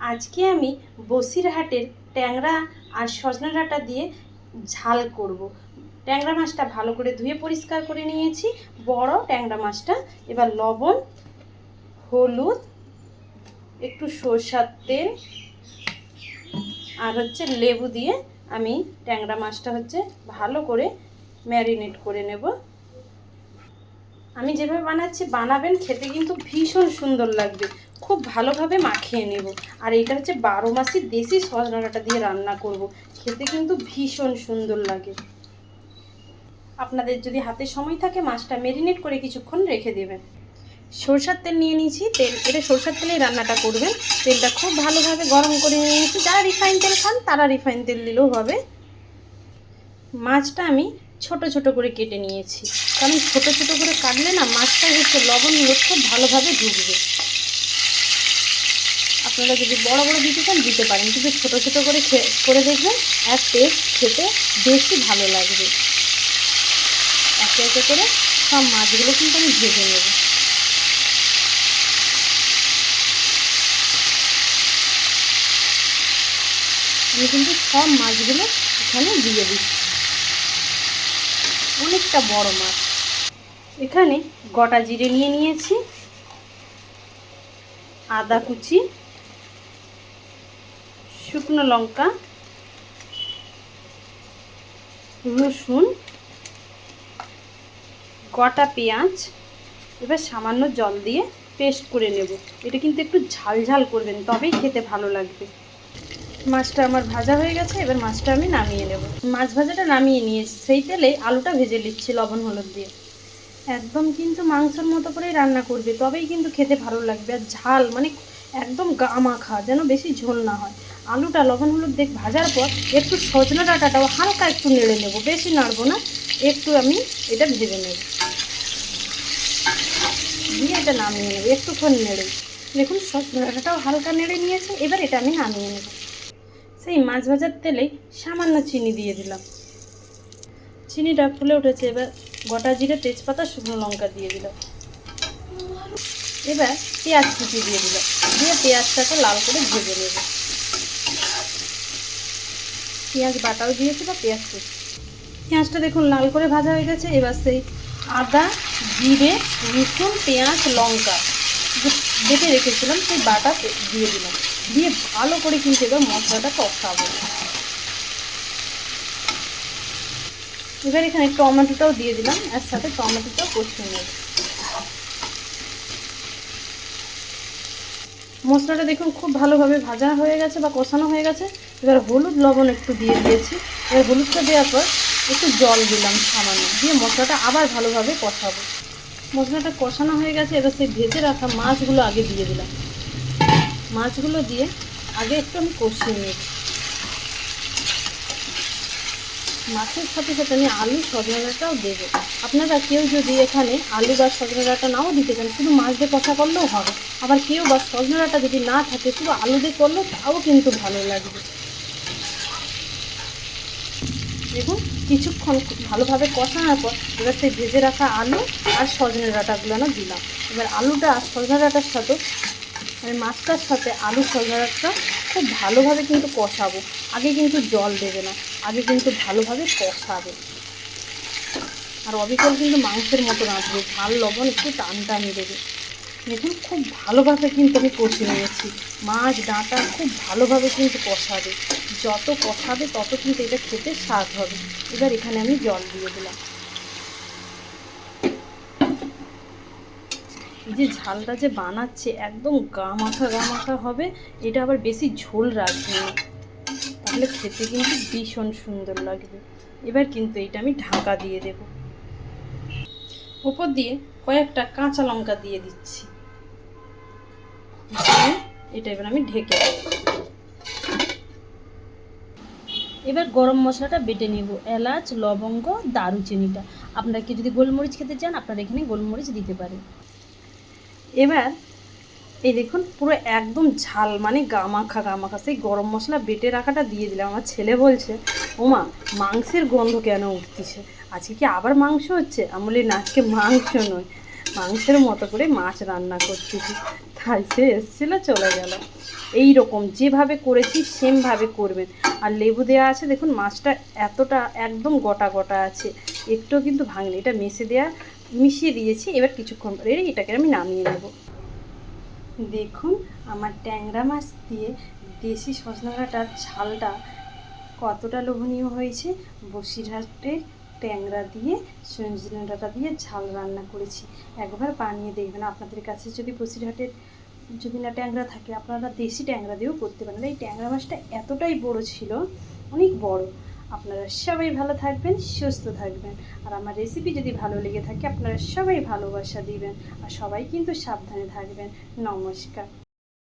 আজকে আমি বসিরহাটের ট্যাংরা আর সজনা ডাঁটা দিয়ে ঝাল করব। ট্যাংরা মাছটা ভালো করে ধুয়ে পরিষ্কার করে নিয়েছি, বড় ট্যাংরা মাছটা। এবার লবণ, হলুদ, একটু সরষের তেল আর লেবু দিয়ে আমি ট্যাংরা মাছটা ভালো করে ম্যারিনেট করে নেব। আমি যেভাবে বানাচ্ছি বানাবেন, খেতে কিন্তু ভীষণ সুন্দর লাগবে। খুব ভালোভাবে মাখিয়ে নেব। আর এটা 12 মাসি দেশি সজনা ডাঁটা দিয়ে রান্না করব, খেতে কিন্তু ভীষণ সুন্দর লাগে। আপনাদের যদি হাতে সময় থাকে মাছটা ম্যারিনেট করে কিছুক্ষণ রেখে দেবেন। সরষের তেল নিয়ে নিয়েছি, এটা সরষের তেলেই রান্নাটা করবেন। তেলটা খুব ভালোভাবে গরম করে নিয়েছি। যারা রিফাইন তেল খান তারা রিফাইন তেল দিলেও হবে। মাছটা আমি ছোট ছোট করে কেটে নিয়েছি, কারণ ছোট ছোট করে কাটলে না মাছটা লবণ খুব ভালোভাবে ঢুকবে। আপনারা যদি বড় বড় দিতে চান দিতে পারেন, কিন্তু ছোট ছোট করে দেখবেন আর টেস্ট খেতে বেশি ভালো লাগবে। একে একে করে সব মাছগুলো কিন্তু আমি ভেজে নেব। আমি কিন্তু সব মাছগুলো এখানে দিয়ে দিচ্ছি। অনেকটা বড় মাছ। এখানে গোটা জিরে নিয়ে নিয়েছি, আদা কুচি, শুকনো লঙ্কা, রসুন, গোটা পেঁয়াজ। এবার সামান্য জল দিয়ে পেস্ট করে নেব। এটা কিন্তু একটু ঝাল ঝাল করবেন, তবেই খেতে ভালো লাগবে। মাছটা আমার ভাজা হয়ে গেছে, এবার মাছটা আমি নামিয়ে নেব। মাছ ভাজাটা নামিয়ে নিয়েছি, সেই তেলেই আলুটা ভেজে নিচ্ছি লবণ হলুদ দিয়ে। একদম কিন্তু মাংসের মতো করেই রান্না করবে, তবেই কিন্তু খেতে ভালো লাগবে। আর ঝাল একদম গামাখা, যেন বেশি ঝোল না হয়। আলুটা লবণ হলুদ দিয়ে ভাজার পর একটু সজনা ডাঁটাটাও হালকা একটু নেড়ে নেব, বেশি নাড়বো না, একটু আমি এটা ভেজে নেব। দিয়ে এটা নামিয়ে নেব একটুক্ষণ নেড়ে। দেখুন সজনা ডাঁটাটাও হালকা নেড়ে নিয়েছে, এবার এটা আমি নামিয়ে নেব। সেই মাছ ভাজার তেলেই সামান্য চিনি দিয়ে দিলাম। চিনিটা ফুলে উঠেছে, এবার গোটা জিরে, তেজপাতা, শুকনো লঙ্কা দিয়ে দিলাম। এবার পেঁয়াজ কুচি দিয়ে দিলাম, দিয়ে পেঁয়াজটাকে লাল করে ভেজে নেব। পেঁয়াজ বাটাও দিয়েছি বা পেঁয়াজ কুচি। পেঁয়াজটা দেখুন লাল করে ভাজা হয়ে গেছে। এবার সেই আদা, জিরে, রসুন, পেঁয়াজ, লঙ্কা বেটে রেখেছিলাম সেই বাটা দিয়ে দিলাম। দিয়ে ভালো করে কিন্তু এবার মশলাটা কষাবো। এবার এখানে টমেটোটাও দিয়ে দিলাম, এর সাথে টমেটোটাও কষিয়ে নেব। মশলাটা দেখুন খুব ভালোভাবে ভাজা হয়ে গেছে বা কষানো হয়ে গেছে। এবার হলুদ লবণ একটু দিয়ে দিয়েছি। এবার হলুদটা দেওয়ার পর একটু জল দিলাম সামান্য, দিয়ে মশলাটা আবার ভালোভাবে কষাবো। মশলাটা কষানো হয়ে গেছে, এবার সেই ভেজে রাখা মাছগুলো আগে দিয়ে দিলাম। মাছগুলো দিয়ে আগে একটু আমি কষিয়ে নিয়েছি। মাছের সাথে সাথে আমি আলু সজনা ডাঁটাও দেবো। আপনারা কেউ যদি এখানে আলু বা সজনা ডাঁটা নাও দিতে চান, শুধু মাছ দিয়ে কষা করলেও হবে। আবার কেউ বা সজনা ডাঁটা যদি না থাকে শুধু আলু দিয়ে করলেও তাও কিন্তু ভালো লাগবে। দেখুন কিছুক্ষণ ভালোভাবে কষানোর পর এবার সেই ভেজে রাখা আলু আর সজনা ডাঁটাগুলো না দিলাম। এবার আলুটা আর সজনা ডাঁটার সাথে মাছটার সাথে আলু সজনা ডাঁটা খুব ভালোভাবে কিন্তু কষাবো। আগে কিন্তু জল দেবে না, আগে কিন্তু ভালোভাবে কষাবে। আর অবিকল কিন্তু মাংসের মতো রাঁধবে, ঝাল লবণ একটু টান টান দেবে। দেখুন খুব ভালোভাবে কিন্তু আমি কষে নিয়েছি। মাছ ডাঁটা খুব ভালোভাবে কিন্তু কষাবে, যত কষাবে তত কিন্তু এটা খেতে স্বাদ হবে। এবার এখানে আমি জল দিয়ে দিলাম। এই যে ঝালটা যে বানাচ্ছে একদম গামাখা হবে। এটা আবার বেশি ঝোল রাখবে না, তাহলে খেতে কিন্তু ভীষণ সুন্দর লাগবে। এবার কিন্তু এটা আমি ঢাকা দিয়ে দেব। উপর দিয়ে কয়েকটা কাঁচা লঙ্কা দিয়ে দিচ্ছি। এটা এবার আমি ঢেকে দেব। এবার গরম মশলাটা বেটে নেব, এলাচ, লবঙ্গ, দারুচিনিটা। আপনারা কি যদি গোলমরিচ খেতে চান আপনারা এখানে গোলমরিচ দিতে পারেন। এবার এই দেখুন পুরো একদম ঝাল গামাখা সেই গরম মশলা বেটে রাখাটা দিয়ে দিলাম। আমার ছেলে বলছে, ওমা মাংসের গন্ধ কেন উঠতেছে, আজকে কি আবার মাংস হচ্ছে? আমি বলি না, আজকে মাংস নয়, মাংসের মতো করে মাছ রান্না করতেছি। তাই সে এসেছিল, চলে গেল। এই রকম যেভাবে করেছি সেমভাবে করবেন। আর লেবু দেওয়া আছে, দেখুন মাছটা এতটা একদম গোটা গোটা আছে, একটুও কিন্তু ভাঙেনি। এটা মিশিয়ে দিয়েছি। এবার কিছুক্ষণ পরে এটাকে আমি নামিয়ে নেব। দেখুন আমার ট্যাংরা মাছ দিয়ে দেশি সজনে ডাঁটার ঝালটা কতটা লোভনীয় হয়েছে। বসিরহাটের ট্যাংরা দিয়ে সজনে ডাঁটা দিয়ে ঝাল রান্না করেছি, একবার বানিয়ে দেখবেন। আপনাদের কাছে যদি বসিরহাটের যদি না ট্যাংরা থাকে, আপনারা দেশি ট্যাংরা দিয়েও করতে পারেন। এই ট্যাংরা মাছটা এতটাই বড় ছিল, অনেক বড়। আপনারা সবাই ভালো থাকবেন, সুস্থ থাকবেন। আর আমার রেসিপি যদি ভালো লেগে থাকে আপনারা সবাই ভালোবাসা দিবেন, আর সবাই কিন্তু সাবধানে থাকবেন। নমস্কার।